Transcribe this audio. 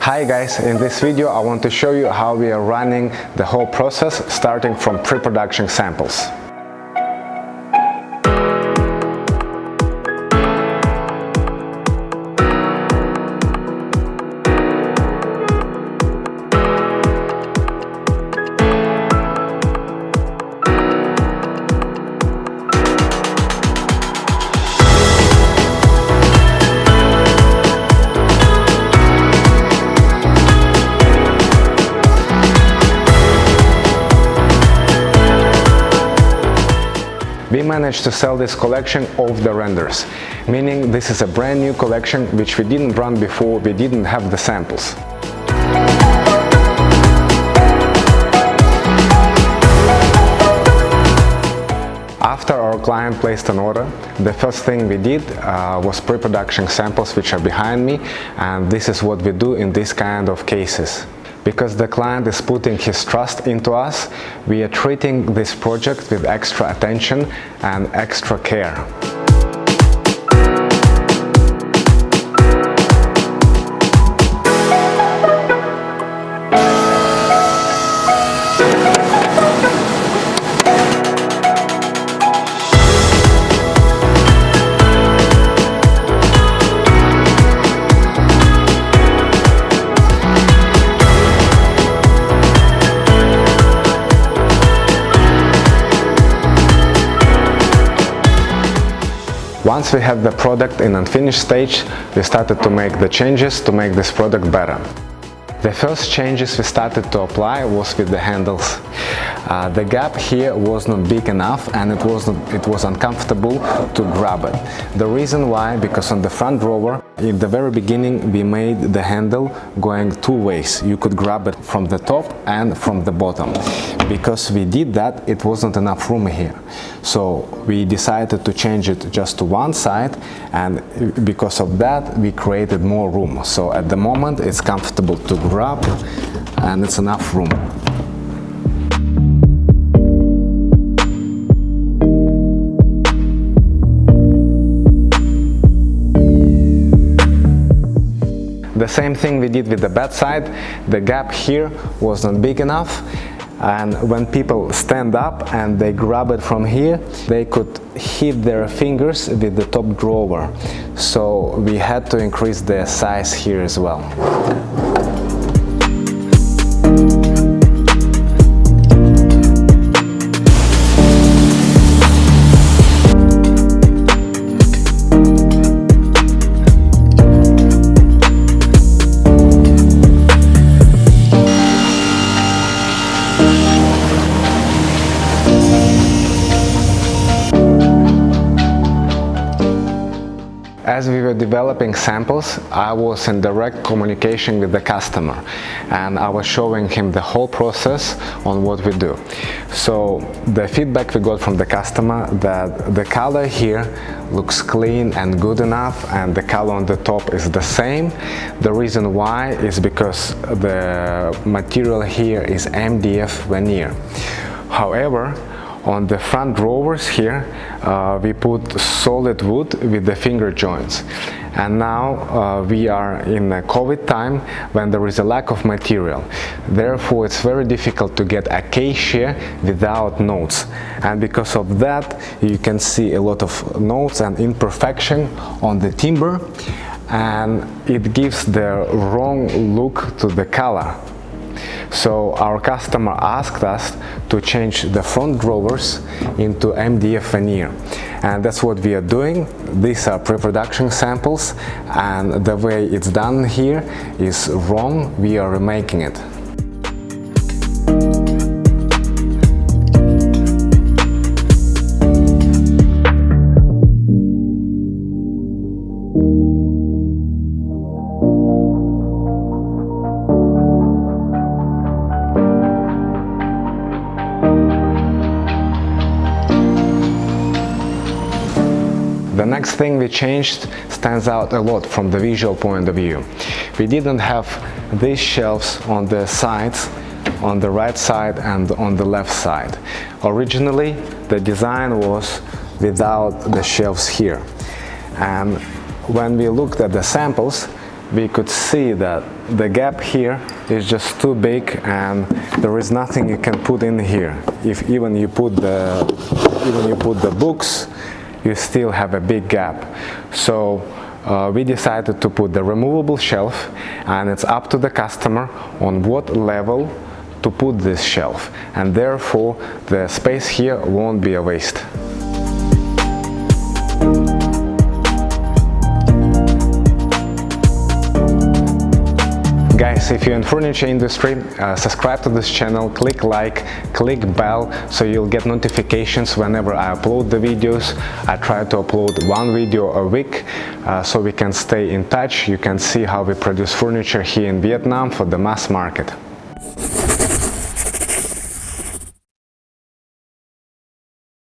Hi guys, in this video I want to show you how we are running the whole process starting from pre-production samples. We managed to sell this collection off the renders, meaning this is a brand new collection which we didn't run before, we didn't have the samples. After our client placed an order, the first thing we did was pre-production samples, which are behind me, and this is what we do in this kind of cases. Because the client is putting his trust into us, we are treating this project with extra attention and extra care. Once we had the product in unfinished stage, we started to make the changes to make this product better. The first changes we started to apply was with the handles. The gap here was not big enough and it was uncomfortable to grab it. The reason why, because on the front drawer, in the very beginning we made the handle going two ways. You could grab it from the top and from the bottom. Because we did that, it wasn't enough room here. So we decided to change it just to one side, and because of that we created more room. So at the moment it's comfortable to grab and it's enough room. The same thing we did with the bedside. The gap here was not big enough, and when people stand up and they grab it from here, they could hit their fingers with the top drawer. So we had to increase the size here as well. As we were developing samples, I was in direct communication with the customer and I was showing him the whole process on what we do. So the feedback we got from the customer that the color here looks clean and good enough and the color on the top is the same. The reason why is because the material here is MDF veneer. However, on the front drawers here, we put solid wood with the finger joints. And now we are in a COVID time when there is a lack of material. Therefore, it's very difficult to get acacia without notes. And because of that, you can see a lot of notes and imperfection on the timber, and it gives the wrong look to the color. So our customer asked us to change the front drawers into MDF veneer, and that's what we are doing. These are pre-production samples, and the way it's done here is wrong. We are remaking it. The next thing we changed stands out a lot from the visual point of view. We didn't have these shelves on the sides, on the right side and on the left side. Originally, the design was without the shelves here. And when we looked at the samples, we could see that the gap here is just too big and there is nothing you can put in here. If even you put the books, you still have a big gap. So we decided to put the removable shelf, and it's up to the customer on what level to put this shelf, and therefore the space here won't be a waste. Guys, if you're in furniture industry, subscribe to this channel, click like, click bell, so you'll get notifications whenever I upload the videos. I try to upload one video a week, so we can stay in touch. You can see how we produce furniture here in Vietnam for the mass market.